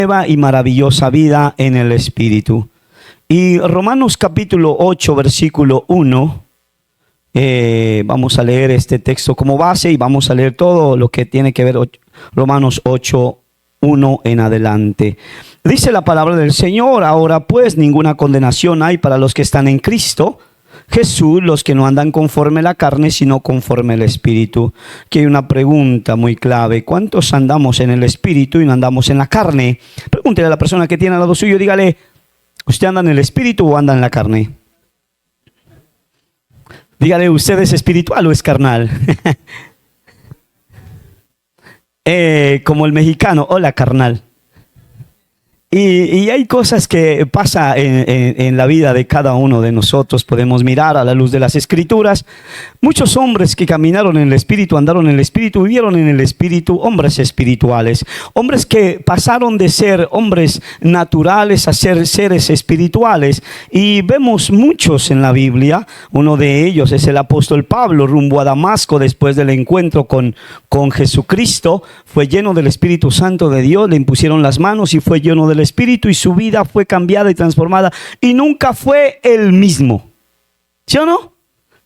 Nueva y maravillosa vida en el Espíritu. Y Romanos capítulo 8, versículo 1, vamos a leer este texto como base y vamos a leer todo lo que tiene que ver Romanos 8, 1 en adelante. Dice la palabra del Señor: ahora pues ninguna condenación hay para los que están en Cristo Jesús, los que no andan conforme a la carne, sino conforme al Espíritu. Aquí hay una pregunta muy clave: ¿cuántos andamos en el Espíritu y no andamos en la carne? Pregúntele a la persona que tiene al lado suyo, dígale: ¿usted anda en el Espíritu o anda en la carne? Dígale: ¿usted es espiritual o es carnal? Como el mexicano: hola, carnal. Y hay cosas que pasan en la vida de cada uno de nosotros. Podemos mirar a la luz de las Escrituras. Muchos hombres que caminaron en el Espíritu, andaron en el Espíritu, vivieron en el Espíritu, hombres espirituales. Hombres que pasaron de ser hombres naturales a ser seres espirituales. Y vemos muchos en la Biblia. Uno de ellos es el apóstol Pablo, rumbo a Damasco después del encuentro con Jesucristo. Fue lleno del Espíritu Santo de Dios, le impusieron las manos y fue lleno del Espíritu, y su vida fue cambiada y transformada y nunca fue el mismo. ¿Sí o no?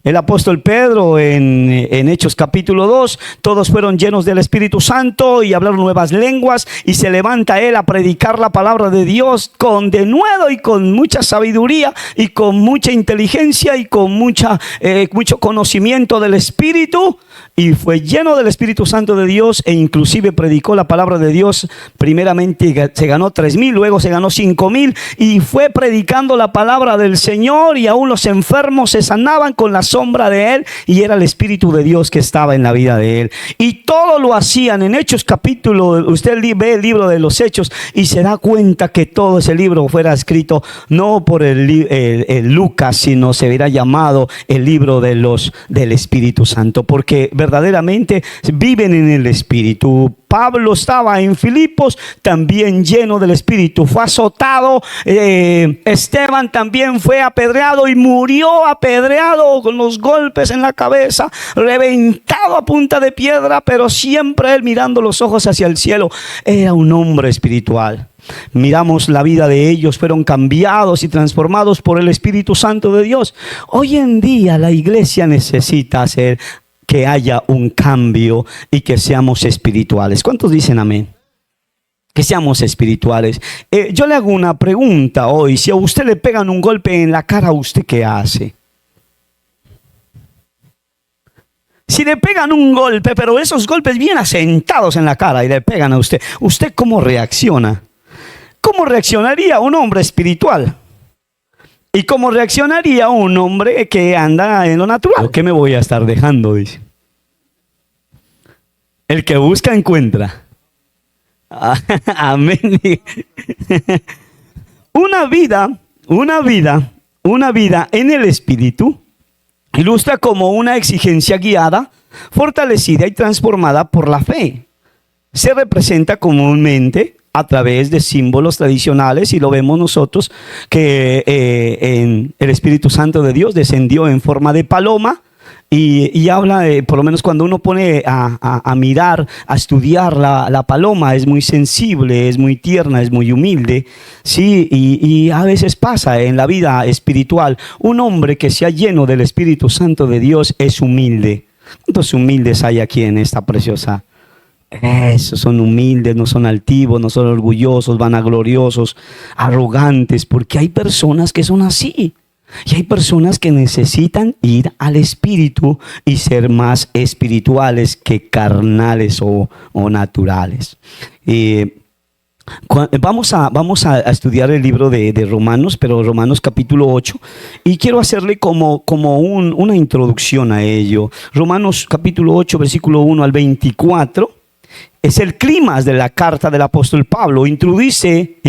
El apóstol Pedro en Hechos capítulo 2, todos fueron llenos del Espíritu Santo y hablaron nuevas lenguas, y se levanta él a predicar la palabra de Dios con denuedo y con mucha sabiduría y con mucha inteligencia y con mucho conocimiento del Espíritu, y fue lleno del Espíritu Santo de Dios, e inclusive predicó la palabra de Dios. Primeramente se ganó 3,000, luego se ganó 5,000, y fue predicando la palabra del Señor, y aún los enfermos se sanaban con la sombra de él, y era el Espíritu de Dios que estaba en la vida de él. Y todo lo hacían en Hechos capítulo. Usted ve el libro de los Hechos y se da cuenta que todo ese libro fuera escrito no por el Lucas, sino se hubiera llamado el libro del Espíritu Santo, porque verdaderamente viven en el Espíritu. Pablo estaba en Filipos también lleno del Espíritu, fue azotado. Esteban también fue apedreado y murió apedreado con los golpes en la cabeza, reventado a punta de piedra, pero siempre él mirando los ojos hacia el cielo. Era un hombre espiritual. Miramos la vida de ellos, fueron cambiados y transformados por el Espíritu Santo de Dios. Hoy en día la iglesia necesita hacer que haya un cambio y que seamos espirituales. ¿Cuántos dicen amén? Que seamos espirituales. Yo le hago una pregunta hoy: si a usted le pegan un golpe en la cara, ¿usted qué hace? Si le pegan un golpe, pero esos golpes bien asentados en la cara y le pegan a usted, ¿usted cómo reacciona? ¿Cómo reaccionaría un hombre espiritual? ¿Y cómo reaccionaría un hombre que anda en lo natural? ¿Qué me voy a estar dejando? Dice. El que busca encuentra. Amén. Una vida en el Espíritu ilustra como una exigencia guiada, fortalecida y transformada por la fe. Se representa comúnmente a través de símbolos tradicionales, y lo vemos nosotros que en el Espíritu Santo de Dios descendió en forma de paloma, y habla, por lo menos cuando uno pone a mirar, a estudiar la paloma, es muy sensible, es muy tierna, es muy humilde, ¿sí? Y a veces pasa en la vida espiritual, un hombre que sea lleno del Espíritu Santo de Dios es humilde. ¿Cuántos humildes hay aquí en esta preciosa? Esos son humildes, no son altivos, no son orgullosos, vanagloriosos, arrogantes, porque hay personas que son así. Y hay personas que necesitan ir al Espíritu y ser más espirituales que carnales o naturales. Vamos a estudiar el libro de Romanos, pero Romanos capítulo 8, y quiero hacerle como una introducción a ello. Romanos capítulo 8, versículo 1 al 24. Es el clímax de la carta del apóstol Pablo. Introduce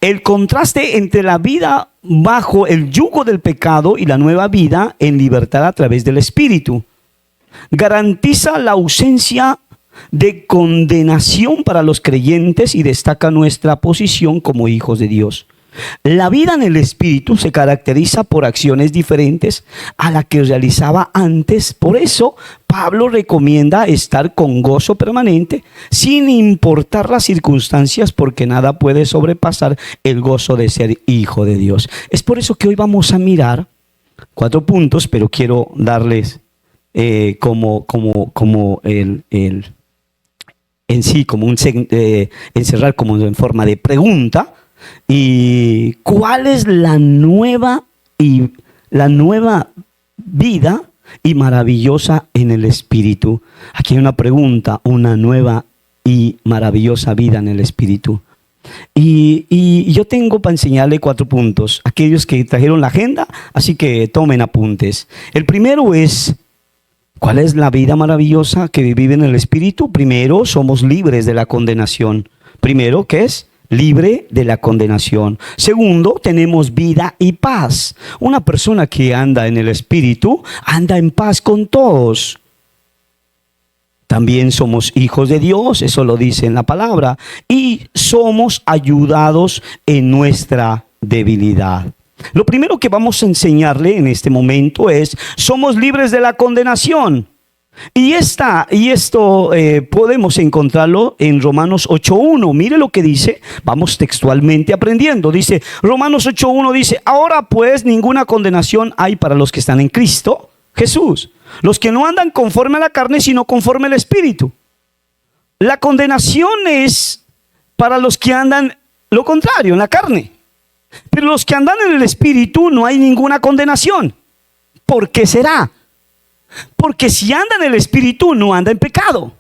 el contraste entre la vida bajo el yugo del pecado y la nueva vida en libertad a través del Espíritu. Garantiza la ausencia de condenación para los creyentes y destaca nuestra posición como hijos de Dios. La vida en el Espíritu se caracteriza por acciones diferentes a la que realizaba antes. Por eso Pablo recomienda estar con gozo permanente sin importar las circunstancias, porque nada puede sobrepasar el gozo de ser hijo de Dios. Es por eso que hoy vamos a mirar 4 puntos, pero quiero darles encerrar como en forma de pregunta. ¿Y cuál es la nueva vida y maravillosa en el Espíritu? Aquí hay una pregunta, una nueva y maravillosa vida en el Espíritu. Y yo tengo para enseñarle 4 puntos, aquellos que trajeron la agenda, así que tomen apuntes. El primero es, ¿cuál es la vida maravillosa que vive en el Espíritu? Primero, somos libres de la condenación. Primero, ¿qué es? Libre de la condenación. Segundo, tenemos vida y paz. Una persona que anda en el Espíritu anda en paz con todos. También somos hijos de Dios, eso lo dice en la palabra, y somos ayudados en nuestra debilidad. Lo primero que vamos a enseñarle en este momento es, somos libres de la condenación. Y esto podemos encontrarlo en Romanos 8.1. Mire lo que dice, vamos textualmente aprendiendo. Dice, Romanos 8.1 dice, ahora pues ninguna condenación hay para los que están en Cristo Jesús, los que no andan conforme a la carne, sino conforme al Espíritu. La condenación es para los que andan lo contrario, en la carne. Pero los que andan en el Espíritu no hay ninguna condenación. ¿Por qué será? Porque si anda en el Espíritu, no anda en pecado.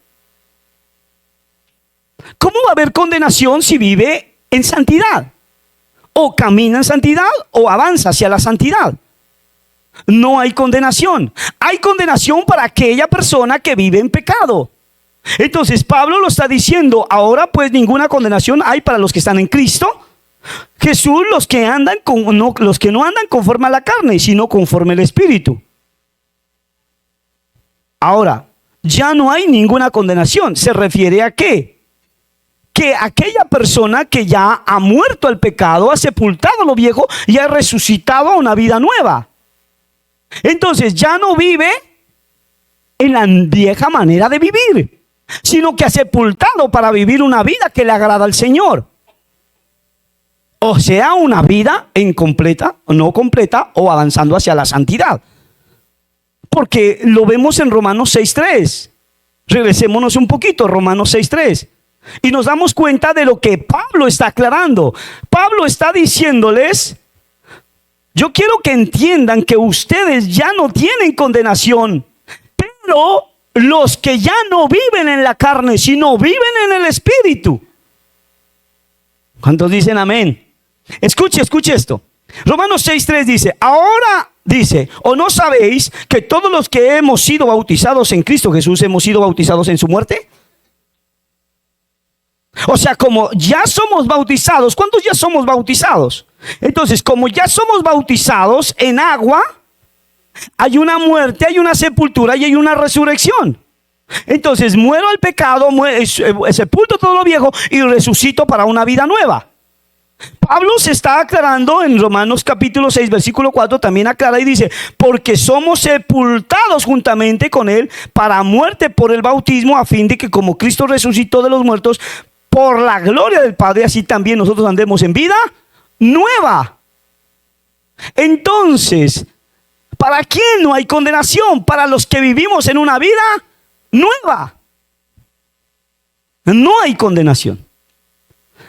¿Cómo va a haber condenación si vive en santidad? O camina en santidad o avanza hacia la santidad. No hay condenación. Hay condenación para aquella persona que vive en pecado. Entonces Pablo lo está diciendo, ahora pues ninguna condenación hay para los que están en Cristo Jesús, los que no andan conforme a la carne, sino conforme al Espíritu. Ahora, ya no hay ninguna condenación. ¿Se refiere a qué? Que aquella persona que ya ha muerto al pecado, ha sepultado lo viejo y ha resucitado a una vida nueva. Entonces ya no vive en la vieja manera de vivir, sino que ha sepultado para vivir una vida que le agrada al Señor. O sea, una vida incompleta, no completa, o avanzando hacia la santidad. Porque lo vemos en Romanos 6.3. Regresémonos un poquito, Romanos 6.3. Y nos damos cuenta de lo que Pablo está aclarando. Pablo está diciéndoles, yo quiero que entiendan que ustedes ya no tienen condenación, pero los que ya no viven en la carne, sino viven en el Espíritu. ¿Cuántos dicen amén? Escuche esto. Romanos 6.3 dice, ahora dice, ¿o no sabéis que todos los que hemos sido bautizados en Cristo Jesús hemos sido bautizados en su muerte? O sea, como ya somos bautizados, ¿cuántos ya somos bautizados? Entonces, como ya somos bautizados en agua, hay una muerte, hay una sepultura y hay una resurrección. Entonces, muero al pecado, sepulto todo lo viejo y resucito para una vida nueva. Pablo se está aclarando en Romanos capítulo 6, versículo 4, también aclara y dice, porque somos sepultados juntamente con él para muerte por el bautismo, a fin de que como Cristo resucitó de los muertos por la gloria del Padre, así también nosotros andemos en vida nueva. Entonces, ¿para quién no hay condenación? Para los que vivimos en una vida nueva. No hay condenación.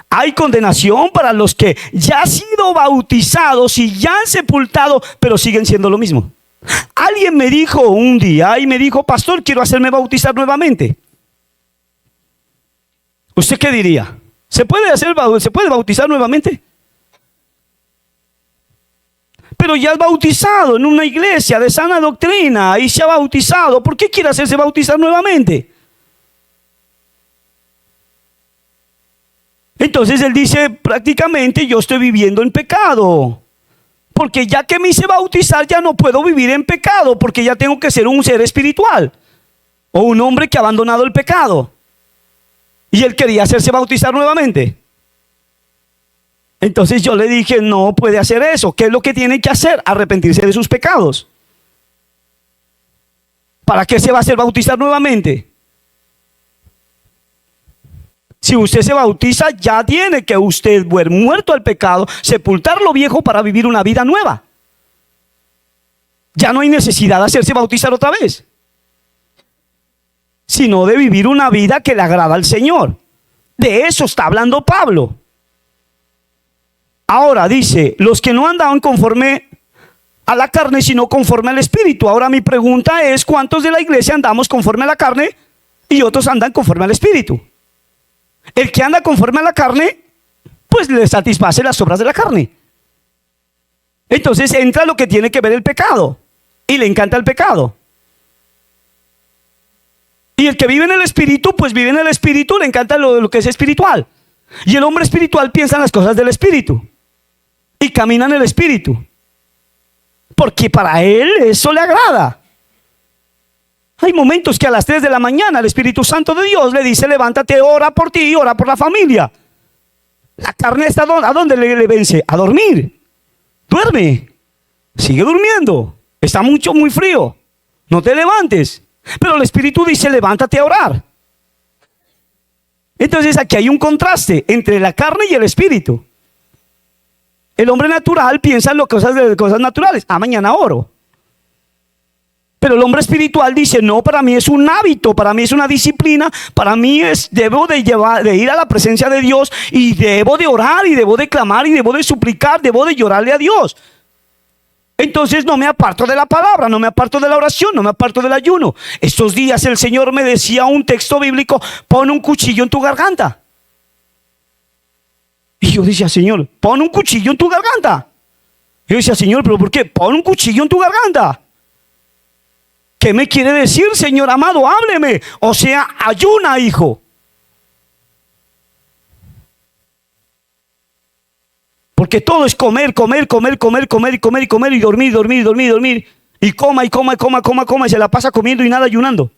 Hay condenación para los que ya han sido bautizados y ya han sepultado, pero siguen siendo lo mismo. Alguien me dijo un día y me dijo, pastor, quiero hacerme bautizar nuevamente. ¿Usted qué diría? ¿Se puede bautizar nuevamente? Pero ya es bautizado en una iglesia de sana doctrina y se ha bautizado. ¿Por qué quiere hacerse bautizar nuevamente? Entonces él dice, prácticamente yo estoy viviendo en pecado. Porque ya que me hice bautizar ya no puedo vivir en pecado, porque ya tengo que ser un ser espiritual. O un hombre que ha abandonado el pecado. Y él quería hacerse bautizar nuevamente. Entonces yo le dije, no puede hacer eso. ¿Qué es lo que tiene que hacer? Arrepentirse de sus pecados. ¿Para qué se va a hacer bautizar nuevamente? Si usted se bautiza, ya tiene que usted ver muerto al pecado, sepultar lo viejo para vivir una vida nueva. Ya no hay necesidad de hacerse bautizar otra vez, sino de vivir una vida que le agrada al Señor. De eso está hablando Pablo. Ahora dice, los que no andaban conforme a la carne, sino conforme al Espíritu. Ahora mi pregunta es, ¿cuántos de la iglesia andamos conforme a la carne y otros andan conforme al Espíritu? El que anda conforme a la carne, pues le satisface las obras de la carne. Entonces entra lo que tiene que ver el pecado, y le encanta el pecado. Y el que vive en el Espíritu, pues vive en el Espíritu, le encanta lo que es espiritual. Y el hombre espiritual piensa en las cosas del Espíritu y camina en el Espíritu, porque para él eso le agrada. Hay momentos que a las 3 de la mañana el Espíritu Santo de Dios le dice, levántate, ora por ti, ora por la familia. La carne está ¿a dónde le vence? A dormir. Duerme, sigue durmiendo, está muy frío, no te levantes. Pero el Espíritu dice, levántate a orar. Entonces aquí hay un contraste entre la carne y el Espíritu. El hombre natural piensa en cosas naturales. Mañana oro. Pero el hombre espiritual dice, no, para mí es un hábito, para mí es una disciplina, para mí debo de ir a la presencia de Dios y debo de orar y debo de clamar y debo de suplicar, debo de llorarle a Dios. Entonces no me aparto de la palabra, no me aparto de la oración, no me aparto del ayuno. Estos días el Señor me decía un texto bíblico, pon un cuchillo en tu garganta. Y yo decía, Señor, pon un cuchillo en tu garganta. Y yo decía, Señor, ¿pero por qué? Pon un cuchillo en tu garganta. ¿Qué me quiere decir, Señor amado? Hábleme. O sea, ayuna, hijo. Porque todo es comer, comer, comer, comer, comer y comer y comer y dormir, dormir, dormir, dormir. Y coma y coma y coma, coma, coma y se la pasa comiendo y nada ayunando.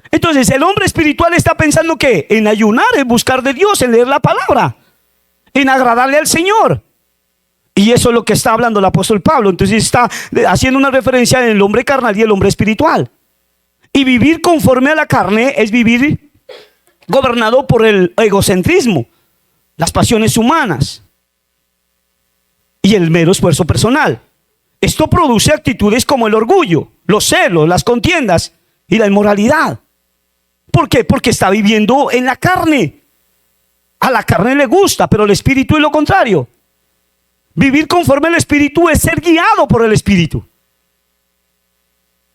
Entonces el hombre espiritual está pensando que en ayunar, en buscar de Dios, en leer la palabra, en agradarle al Señor. Y eso es lo que está hablando el apóstol Pablo. Entonces está haciendo una referencia en el hombre carnal y el hombre espiritual. Y vivir conforme a la carne es vivir gobernado por el egocentrismo, las pasiones humanas y el mero esfuerzo personal. Esto produce actitudes como el orgullo, los celos, las contiendas y la inmoralidad. ¿Por qué? Porque está viviendo en la carne. A la carne le gusta, pero el espíritu es lo contrario. Vivir conforme al Espíritu es ser guiado por el Espíritu.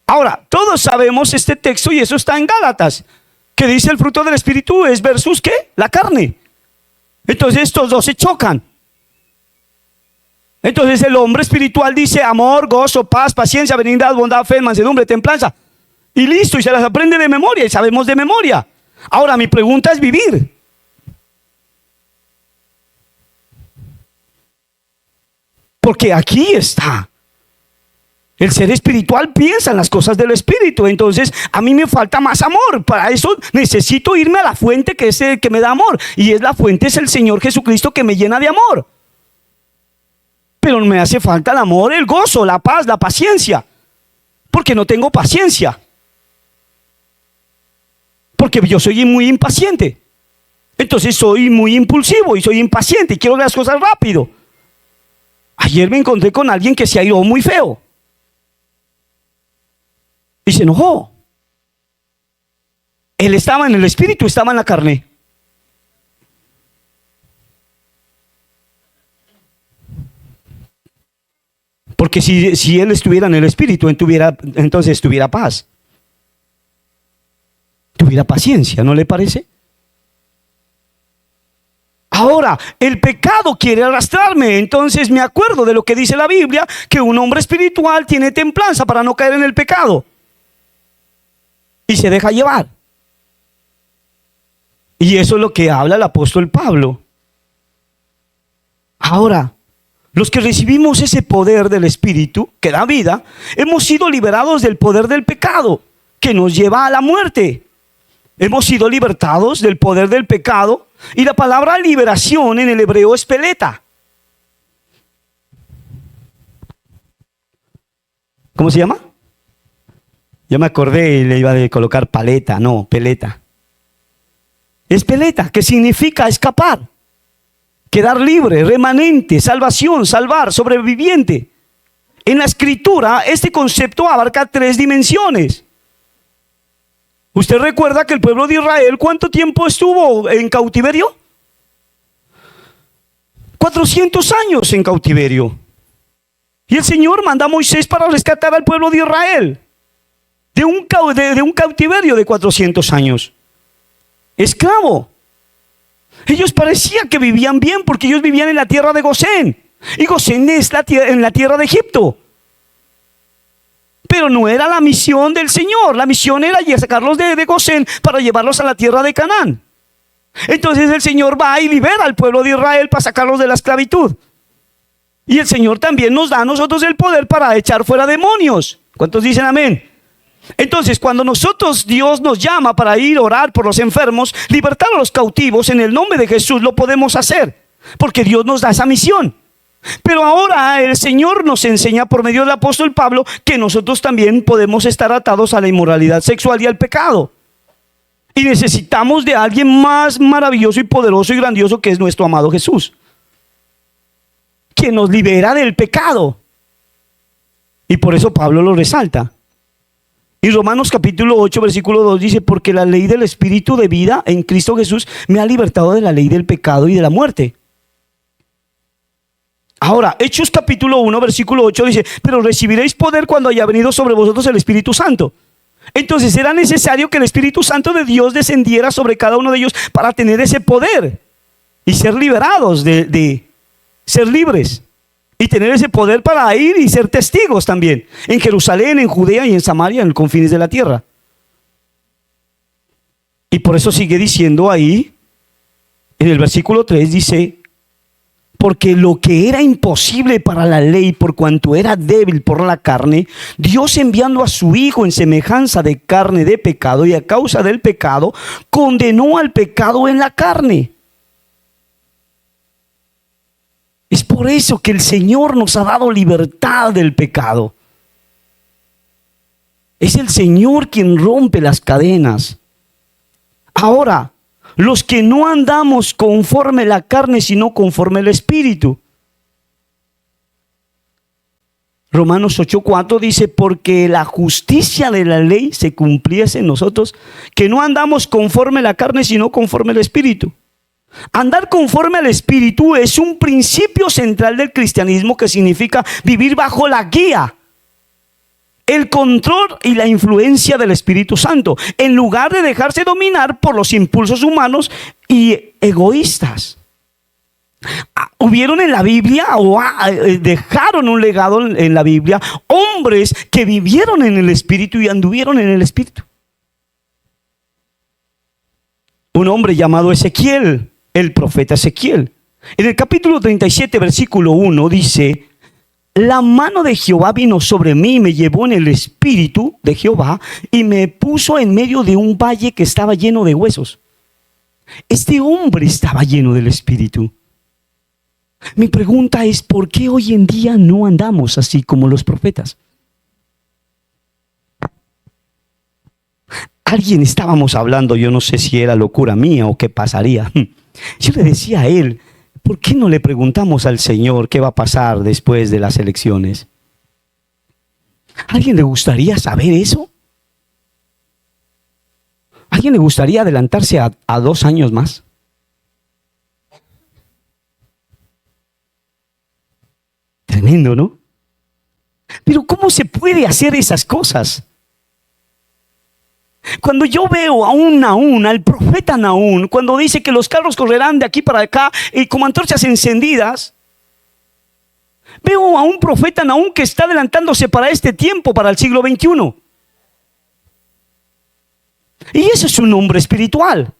Ahora, todos sabemos este texto y eso está en Gálatas, que dice el fruto del Espíritu es versus ¿qué? La carne. Entonces estos dos se chocan. Entonces el hombre espiritual dice amor, gozo, paz, paciencia, benignidad, bondad, fe, mansedumbre, templanza. Y listo, y se las aprende de memoria y sabemos de memoria. Ahora mi pregunta es vivir. Porque aquí está. El ser espiritual piensa en las cosas del Espíritu. Entonces a mí me falta más amor. Para eso necesito irme a la fuente que es el que me da amor. Y la fuente es el Señor Jesucristo que me llena de amor. Pero me hace falta el amor, el gozo, la paz, la paciencia. Porque no tengo paciencia. Porque yo soy muy impaciente. Entonces soy muy impulsivo y soy impaciente y quiero ver las cosas rápido. Ayer me encontré con alguien que se airó muy feo. Y se enojó. Él estaba en el espíritu, estaba en la carne. Porque si él estuviera en el espíritu, entonces tuviera paz. Tuviera paciencia, ¿no le parece? Ahora, el pecado quiere arrastrarme, entonces me acuerdo de lo que dice la Biblia, que un hombre espiritual tiene templanza para no caer en el pecado. Y se deja llevar. Y eso es lo que habla el apóstol Pablo. Ahora, los que recibimos ese poder del Espíritu, que da vida, hemos sido liberados del poder del pecado, que nos lleva a la muerte. Hemos sido libertados del poder del pecado, Y la palabra liberación en el hebreo es peleta. ¿Cómo se llama? Ya me acordé y le iba a colocar paleta, no, peleta. Es peleta, que significa escapar, quedar libre, remanente, salvación, salvar, sobreviviente. En la escritura, este concepto abarca 3 dimensiones. ¿Usted recuerda que el pueblo de Israel cuánto tiempo estuvo en cautiverio? 400 años en cautiverio. Y el Señor manda a Moisés para rescatar al pueblo de Israel de un cautiverio de 400 años. Esclavo. Ellos parecía que vivían bien porque ellos vivían en la tierra de Gosén. Y Gosén es en la tierra de Egipto. Pero no era la misión del Señor. La misión era sacarlos de Gosén para llevarlos a la tierra de Canaán. Entonces el Señor va y libera al pueblo de Israel para sacarlos de la esclavitud. Y el Señor también nos da a nosotros el poder para echar fuera demonios. ¿Cuántos dicen amén? Entonces, cuando Dios nos llama para ir a orar por los enfermos, libertar a los cautivos en el nombre de Jesús, lo podemos hacer, porque Dios nos da esa misión. Pero ahora el Señor nos enseña por medio del apóstol Pablo que nosotros también podemos estar atados a la inmoralidad sexual y al pecado. Y necesitamos de alguien más maravilloso y poderoso y grandioso, que es nuestro amado Jesús, quien nos libera del pecado. Y por eso Pablo lo resalta. Y Romanos capítulo 8 versículo 2 dice: porque la ley del Espíritu de vida en Cristo Jesús me ha libertado de la ley del pecado y de la muerte. Ahora, Hechos capítulo 1 versículo 8 dice: pero recibiréis poder cuando haya venido sobre vosotros el Espíritu Santo. Entonces era necesario que el Espíritu Santo de Dios descendiera sobre cada uno de ellos para tener ese poder y ser liberados de ser libres. Y tener ese poder para ir y ser testigos también en Jerusalén, en Judea y en Samaria, en los confines de la tierra. Y por eso sigue diciendo ahí, en el versículo 3 dice: porque lo que era imposible para la ley, por cuanto era débil por la carne, Dios, enviando a su Hijo en semejanza de carne de pecado, y a causa del pecado, condenó al pecado en la carne. Es por eso que el Señor nos ha dado libertad del pecado. Es el Señor quien rompe las cadenas. Ahora, los que no andamos conforme la carne, sino conforme el Espíritu. Romanos 8:4 dice: porque la justicia de la ley se cumpliese en nosotros, que no andamos conforme la carne, sino conforme el Espíritu. Andar conforme al Espíritu es un principio central del cristianismo, que significa vivir bajo la guía, el control y la influencia del Espíritu Santo, en lugar de dejarse dominar por los impulsos humanos y egoístas. Hubieron en la Biblia, dejaron un legado en la Biblia, hombres que vivieron en el Espíritu y anduvieron en el Espíritu. Un hombre llamado Ezequiel, el profeta Ezequiel, en el capítulo 37 versículo 1 dice: la mano de Jehová vino sobre mí y me llevó en el Espíritu de Jehová y me puso en medio de un valle que estaba lleno de huesos. Este hombre estaba lleno del Espíritu. Mi pregunta es: ¿por qué hoy en día no andamos así como los profetas? Alguien estábamos hablando, yo no sé si era locura mía o qué pasaría. Yo le decía a él: ¿por qué no le preguntamos al Señor qué va a pasar después de las elecciones? ¿A alguien le gustaría saber eso? ¿A alguien le gustaría adelantarse a 2 años más? Tremendo, ¿no? Pero ¿cómo se puede hacer esas cosas? Cuando yo veo a un Nahum, al profeta Nahum, cuando dice que los carros correrán de aquí para acá y como antorchas encendidas, veo a un profeta Nahum que está adelantándose para este tiempo, para el siglo XXI. Y eso es un hombre espiritual.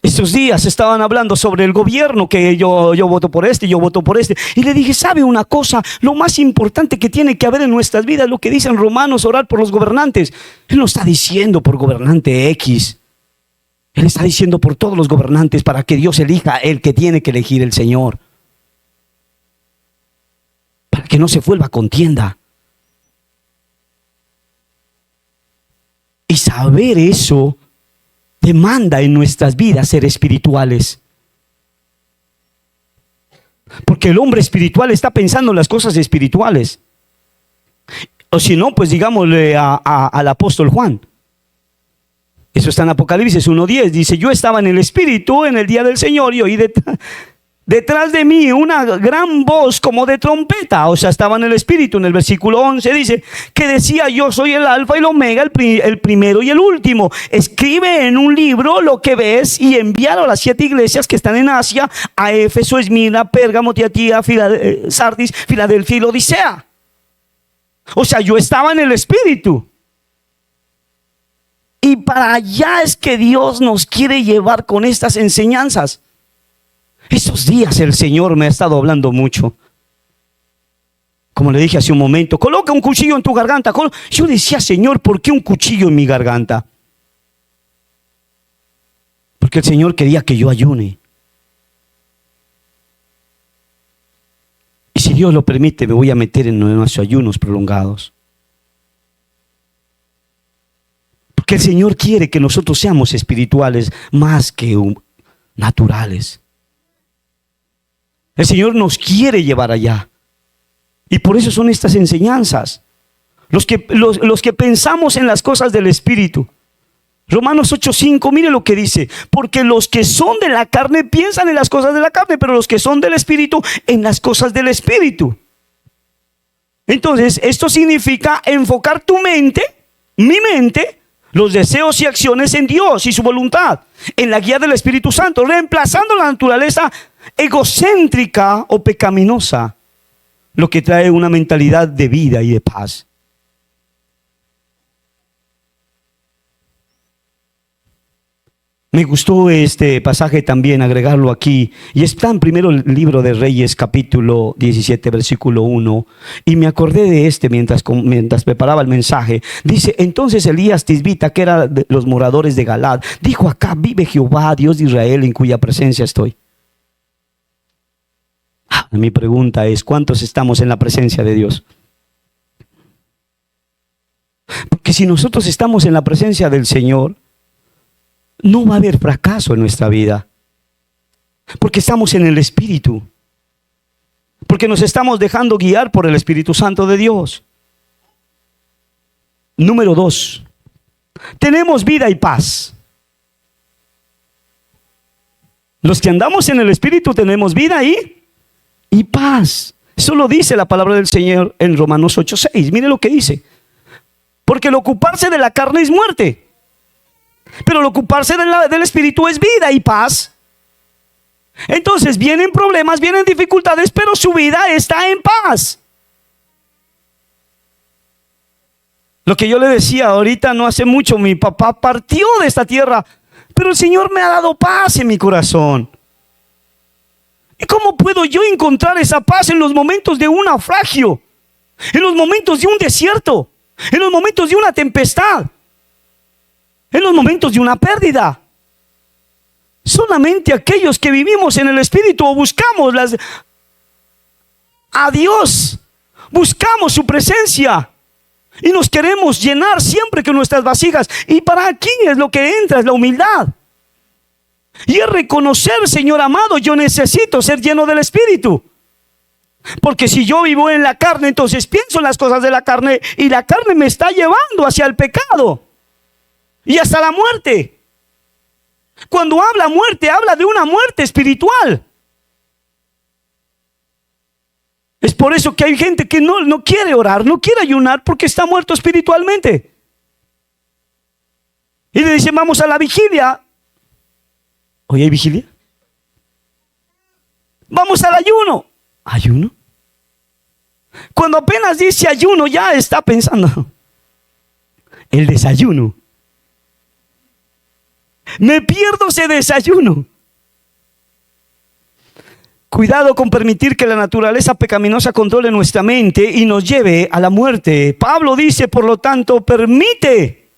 Estos días estaban hablando sobre el gobierno, que yo voto por este, yo voto por este. Y le dije: ¿sabe una cosa? Lo más importante que tiene que haber en nuestras vidas, lo que dicen Romanos, orar por los gobernantes. Él no está diciendo por gobernante X. Él está diciendo por todos los gobernantes para que Dios elija el que tiene que elegir el Señor. Para que no se vuelva contienda. Y saber eso demanda en nuestras vidas ser espirituales. Porque el hombre espiritual está pensando en las cosas espirituales. O si no, pues digámosle al apóstol Juan. Eso está en Apocalipsis 1:10. Dice, yo estaba en el Espíritu en el día del Señor y oí detrás de mí una gran voz como de trompeta. O sea, estaba en el Espíritu. En el versículo 11 dice que decía, yo soy el alfa y el omega, el primero y el último. Escribe en un libro lo que ves y envíalo a las 7 iglesias que están en Asia, a Éfeso, Esmirna, Pérgamo, Tiatira, Sardis, Filadelfia y Laodicea. O sea, yo estaba en el Espíritu. Y para allá es que Dios nos quiere llevar con estas enseñanzas. Estos días el Señor me ha estado hablando mucho. Como le dije hace un momento, coloca un cuchillo en tu garganta. Yo decía, Señor, ¿por qué un cuchillo en mi garganta? Porque el Señor quería que yo ayune. Y si Dios lo permite, me voy a meter en unos ayunos prolongados. Porque el Señor quiere que nosotros seamos espirituales más que naturales. El Señor nos quiere llevar allá. Y por eso son estas enseñanzas. Los que pensamos en las cosas del Espíritu. Romanos 8:5, mire lo que dice. Porque los que son de la carne piensan en las cosas de la carne, pero los que son del Espíritu en las cosas del Espíritu. Entonces, esto significa enfocar tu mente, mi mente, los deseos y acciones en Dios y su voluntad, en la guía del Espíritu Santo, reemplazando la naturaleza egocéntrica o pecaminosa, lo que trae una mentalidad de vida y de paz. Me gustó este pasaje también, agregarlo aquí, y está en primero el libro de Reyes, capítulo 17, versículo 1, y me acordé de mientras preparaba el mensaje. Dice, entonces Elías Tisbita, que era de los moradores de Galad, dijo, acá vive Jehová, Dios de Israel, en cuya presencia estoy. Mi pregunta es, ¿cuántos estamos en la presencia de Dios? Porque si nosotros estamos en la presencia del Señor, no va a haber fracaso en nuestra vida. Porque estamos en el Espíritu. Porque nos estamos dejando guiar por el Espíritu Santo de Dios. Número 2. Tenemos vida y paz. Los que andamos en el Espíritu tenemos vida y paz. Eso lo dice la palabra del Señor en Romanos 8:6. Mire lo que dice. Porque el ocuparse de la carne es muerte. Pero el ocuparse del Espíritu es vida y paz. Entonces vienen problemas, vienen dificultades, pero su vida está en paz. Lo que yo le decía ahorita no hace mucho, mi papá partió de esta tierra, pero el Señor me ha dado paz en mi corazón. ¿Y cómo puedo yo encontrar esa paz en los momentos de un naufragio? En los momentos de un desierto, en los momentos de una tempestad, en los momentos de una pérdida. Solamente aquellos que vivimos en el Espíritu o buscamos a Dios, buscamos su presencia y nos queremos llenar siempre con nuestras vasijas. Y para aquí es lo que entra, es la humildad. Y es reconocer, Señor amado, yo necesito ser lleno del Espíritu. Porque si yo vivo en la carne, entonces pienso en las cosas de la carne y la carne me está llevando hacia el pecado y hasta la muerte. Cuando habla muerte, habla de una muerte espiritual. Es por eso que hay gente que no quiere orar, no quiere ayunar porque está muerto espiritualmente. Y le dicen, vamos a la vigilia. ¿Hoy hay vigilia? Vamos al ayuno. ¿Ayuno? Cuando apenas dice ayuno, ya está pensando el desayuno. Me pierdo ese desayuno. Cuidado con permitir que la naturaleza pecaminosa controle nuestra mente y nos lleve a la muerte. Pablo dice, por lo tanto, permite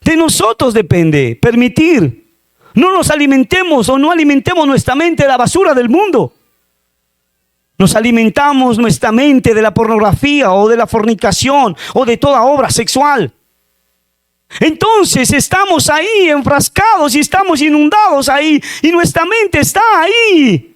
De nosotros depende permitir. No nos alimentemos o no alimentemos nuestra mente de la basura del mundo. Nos alimentamos nuestra mente de la pornografía o de la fornicación o de toda obra sexual. Entonces estamos ahí enfrascados y estamos inundados ahí y nuestra mente está ahí.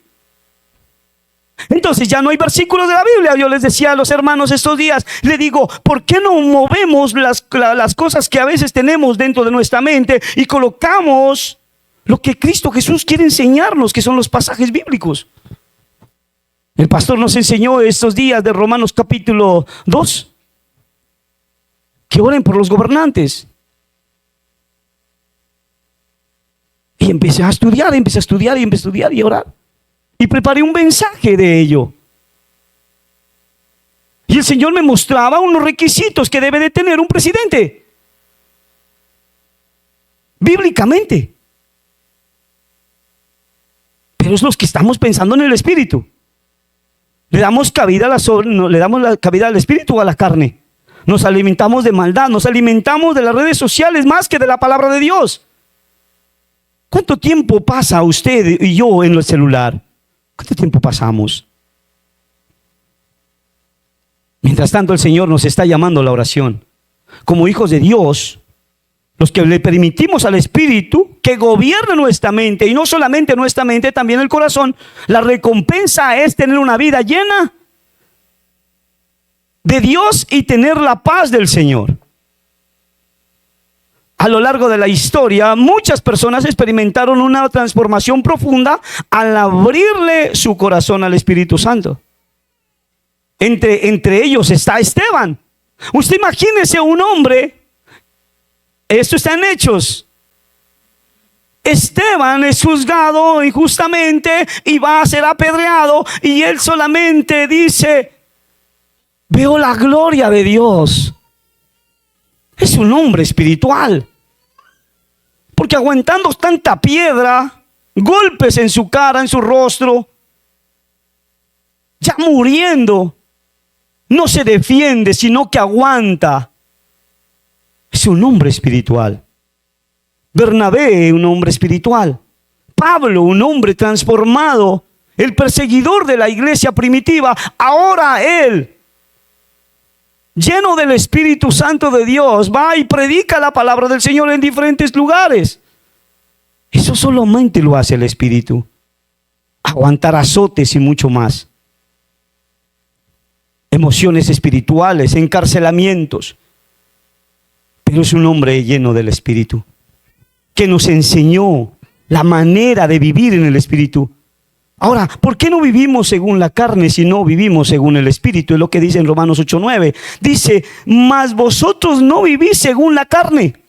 Entonces ya no hay versículos de la Biblia. Yo les decía a los hermanos estos días, le digo, ¿por qué no movemos las cosas que a veces tenemos dentro de nuestra mente y colocamos lo que Cristo Jesús quiere enseñarnos, que son los pasajes bíblicos? El pastor nos enseñó estos días de Romanos capítulo 2, que oren por los gobernantes. Y empecé a estudiar y a orar. Y preparé un mensaje de ello. Y el Señor me mostraba unos requisitos que debe de tener un presidente. Bíblicamente. Pero es los que estamos pensando en el espíritu. Le damos cabida la cabida al espíritu o a la carne. Nos alimentamos de maldad, nos alimentamos de las redes sociales más que de la palabra de Dios. ¿Cuánto tiempo pasa usted y yo en el celular? ¿Cuánto tiempo pasamos? Mientras tanto, el Señor nos está llamando a la oración. Como hijos de Dios, los que le permitimos al Espíritu que gobierne nuestra mente, y no solamente nuestra mente, también el corazón, la recompensa es tener una vida llena de Dios y tener la paz del Señor. A lo largo de la historia, muchas personas experimentaron una transformación profunda al abrirle su corazón al Espíritu Santo. Entre ellos está Esteban. Usted imagínese un hombre, esto está en Hechos. Esteban es juzgado injustamente y va a ser apedreado, y él solamente dice: veo la gloria de Dios. Es un hombre espiritual. Porque aguantando tanta piedra, golpes en su cara, en su rostro, ya muriendo, no se defiende, sino que aguanta. Es un hombre espiritual. Bernabé, un hombre espiritual. Pablo, un hombre transformado. El perseguidor de la iglesia primitiva. Ahora él, lleno del Espíritu Santo de Dios, va y predica la palabra del Señor en diferentes lugares. Eso solamente lo hace el Espíritu. Aguantar azotes y mucho más. Emociones espirituales, encarcelamientos. Pero es un hombre lleno del Espíritu, que nos enseñó la manera de vivir en el Espíritu. Ahora, ¿por qué no vivimos según la carne si no vivimos según el Espíritu? Es lo que dice en Romanos 8:9. Dice: mas vosotros no vivís según la carne,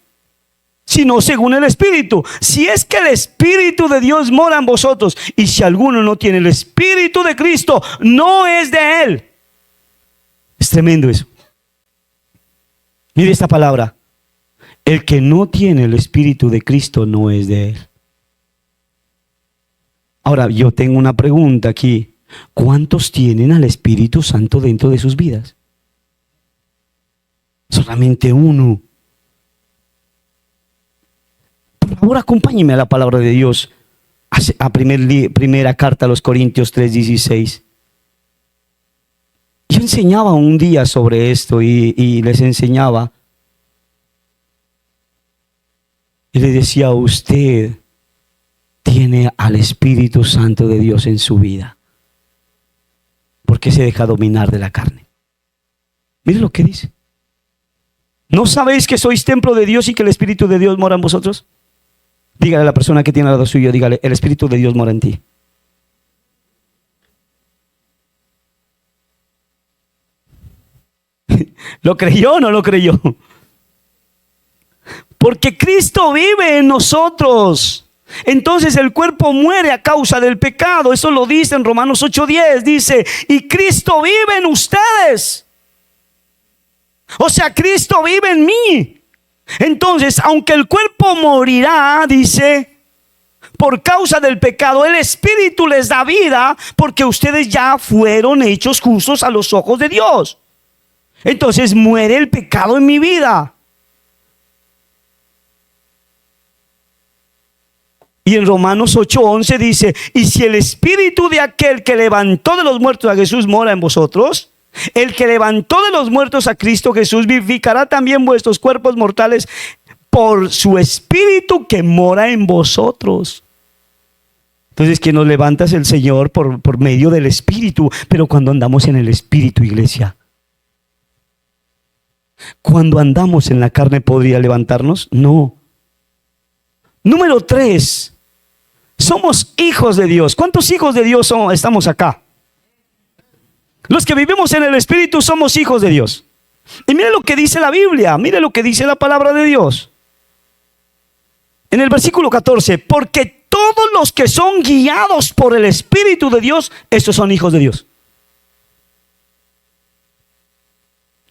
sino según el Espíritu. Si es que el Espíritu de Dios mora en vosotros, y si alguno no tiene el Espíritu de Cristo, no es de él. Es tremendo eso. Mire esta palabra: el que no tiene el Espíritu de Cristo no es de él. Ahora, yo tengo una pregunta aquí. ¿Cuántos tienen al Espíritu Santo dentro de sus vidas? Solamente uno. Por favor, acompáñeme a la palabra de Dios, a primera carta a los Corintios 3:16. Yo enseñaba un día sobre esto y les enseñaba. Y le decía: usted tiene al Espíritu Santo de Dios en su vida. ¿Por qué se deja dominar de la carne? Mire lo que dice. ¿No sabéis que sois templo de Dios y que el Espíritu de Dios mora en vosotros? Dígale a la persona que tiene al lado suyo, dígale: el Espíritu de Dios mora en ti. ¿Lo creyó o no lo creyó? Porque Cristo vive en nosotros. Entonces el cuerpo muere a causa del pecado. Eso lo dice en Romanos 8:10. Dice: y Cristo vive en ustedes. O sea, Cristo vive en mí. Entonces, aunque el cuerpo morirá, dice, por causa del pecado, el Espíritu les da vida, porque ustedes ya fueron hechos justos a los ojos de Dios. Entonces muere el pecado en mi vida. Y en Romanos 8:11 dice, y si el espíritu de aquel que levantó de los muertos a Jesús mora en vosotros, el que levantó de los muertos a Cristo Jesús vivificará también vuestros cuerpos mortales por su espíritu que mora en vosotros. Entonces, quien nos levanta es el Señor por medio del espíritu. Pero cuando andamos en el espíritu, iglesia, cuando andamos en la carne, ¿podría levantarnos? No. Número 3, somos hijos de Dios. ¿Cuántos hijos de Dios estamos acá? Los que vivimos en el espíritu somos hijos de Dios. Y mire lo que dice la Biblia, mire lo que dice la palabra de Dios. En el versículo 14, porque todos los que son guiados por el Espíritu de Dios, estos son hijos de Dios.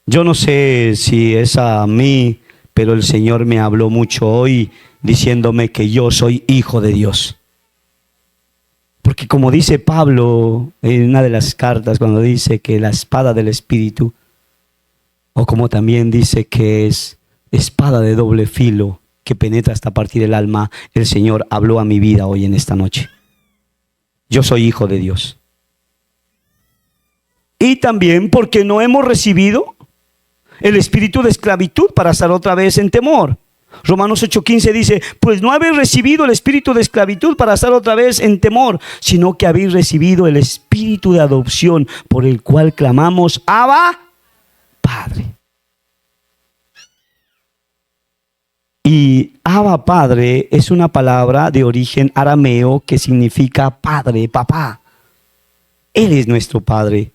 Yo no sé si es a mí, pero el Señor me habló mucho hoy diciéndome que yo soy hijo de Dios. Porque como dice Pablo en una de las cartas, cuando dice que la espada del Espíritu, o como también dice que es espada de doble filo, que penetra hasta partir el alma, el Señor habló a mi vida hoy en esta noche. Yo soy hijo de Dios. Y también porque no hemos recibido el espíritu de esclavitud para estar otra vez en temor. Romanos 8:15 dice, pues no habéis recibido el espíritu de esclavitud para estar otra vez en temor, sino que habéis recibido el espíritu de adopción, por el cual clamamos, Abba, Padre. Y Abba, Padre, es una palabra de origen arameo que significa padre, papá. Él es nuestro Padre.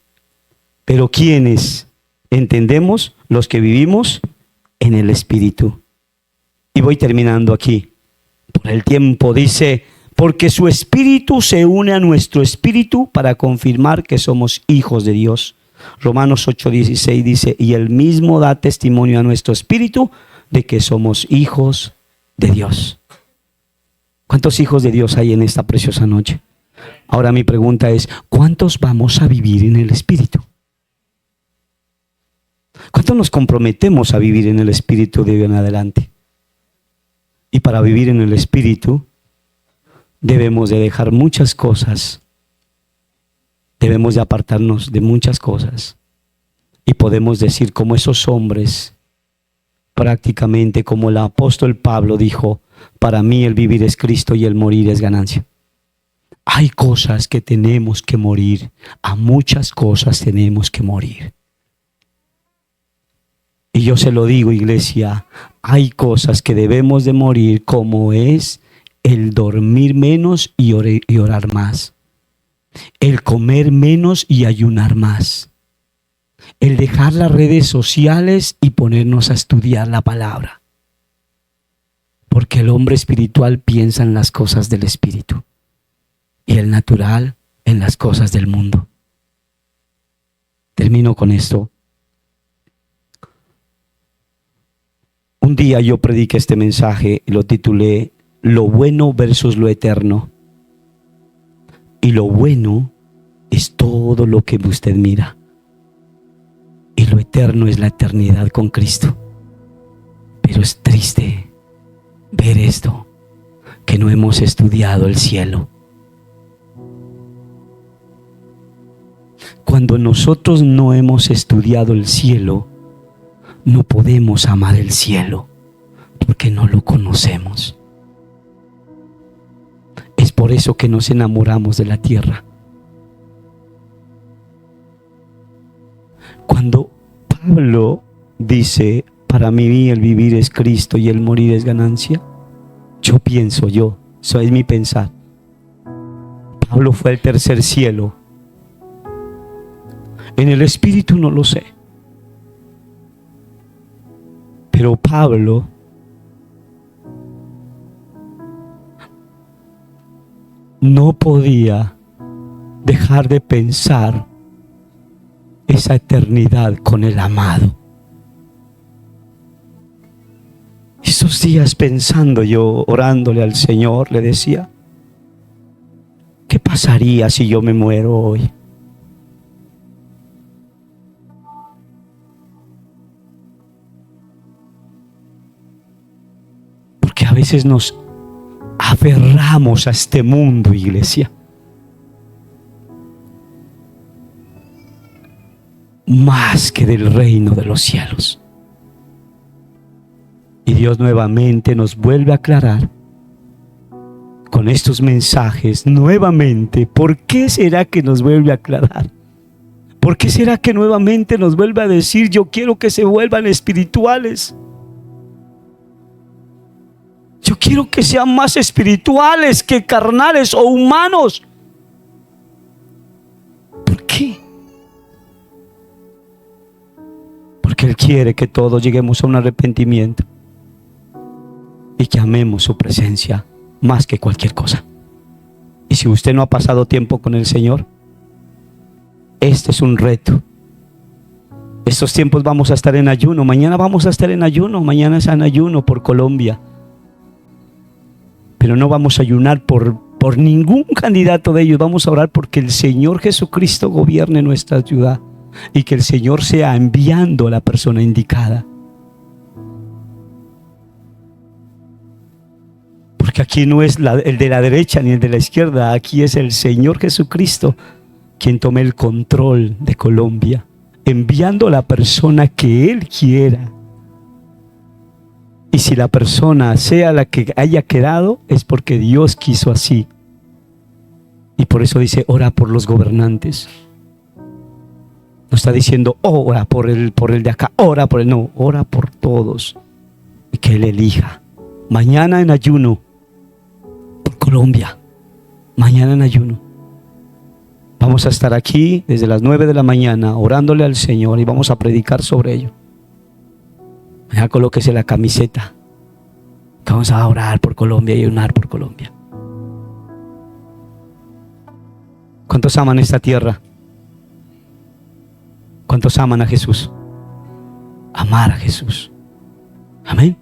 Pero ¿quiénes entendemos? Los que vivimos en el Espíritu. Y voy terminando aquí. Por el tiempo dice, porque su Espíritu se une a nuestro Espíritu para confirmar que somos hijos de Dios. Romanos 8:16 dice, y él mismo da testimonio a nuestro Espíritu de que somos hijos de Dios. ¿Cuántos hijos de Dios hay en esta preciosa noche? Ahora mi pregunta es, ¿cuántos vamos a vivir en el Espíritu? ¿Cuántos nos comprometemos a vivir en el Espíritu de hoy en adelante? Y para vivir en el Espíritu debemos de dejar muchas cosas. Debemos de apartarnos de muchas cosas. Y podemos decir como esos hombres, prácticamente como el apóstol Pablo dijo, para mí el vivir es Cristo y el morir es ganancia. Hay cosas que tenemos que morir. A muchas cosas tenemos que morir. Y yo se lo digo, iglesia, hay cosas que debemos de morir, como es el dormir menos y orar más. El comer menos y ayunar más. El dejar las redes sociales y ponernos a estudiar la palabra. Porque el hombre espiritual piensa en las cosas del espíritu y el natural en las cosas del mundo. Termino con esto. Un día yo prediqué este mensaje y lo titulé Lo bueno versus lo eterno. Y lo bueno es todo lo que usted mira. Y lo eterno es la eternidad con Cristo. Pero es triste ver esto, que no hemos estudiado el cielo. Cuando nosotros no hemos estudiado el cielo, no podemos amar el cielo, porque no lo conocemos. Es por eso que nos enamoramos de la tierra. Cuando Pablo dice, para mí el vivir es Cristo y el morir es ganancia, yo pienso, eso es mi pensar. Pablo fue al tercer cielo. En el espíritu no lo sé. Pero Pablo no podía dejar de pensar esa eternidad con el amado. Esos días pensando yo, orándole al Señor, le decía, ¿qué pasaría si yo me muero hoy? Porque a veces nos aferramos a este mundo, iglesia, más que del reino de los cielos. Y Dios nuevamente nos vuelve a aclarar con estos mensajes nuevamente. ¿Por qué será que nos vuelve a aclarar? ¿Por qué será que nuevamente nos vuelve a decir: yo quiero que se vuelvan espirituales? Yo quiero que sean más espirituales que carnales o humanos. ¿Por qué? Porque Él quiere que todos lleguemos a un arrepentimiento y que amemos su presencia más que cualquier cosa. Y si usted no ha pasado tiempo con el Señor, este es un reto. Estos tiempos vamos a estar en ayuno. Mañana vamos a estar en ayuno. Mañana es en ayuno por Colombia. Pero no vamos a ayunar por ningún candidato de ellos. Vamos a orar porque el Señor Jesucristo gobierne nuestra ciudad y que el Señor sea enviando a la persona indicada. Porque aquí no es el de la derecha ni el de la izquierda. Aquí es el Señor Jesucristo quien tome el control de Colombia, enviando a la persona que Él quiera. Y si la persona sea la que haya quedado, es porque Dios quiso así. Y por eso dice: ora por los gobernantes. No está diciendo: ora por el de acá, ora por el. No, ora por todos. Y que Él elija. Mañana en ayuno por Colombia. Mañana en ayuno. Vamos a estar aquí desde las 9 de la mañana orándole al Señor y vamos a predicar sobre ello. Ya colóquese la camiseta, que vamos a orar por Colombia y orar por Colombia. ¿Cuántos aman esta tierra? ¿Cuántos aman a Jesús? Amar a Jesús. Amén.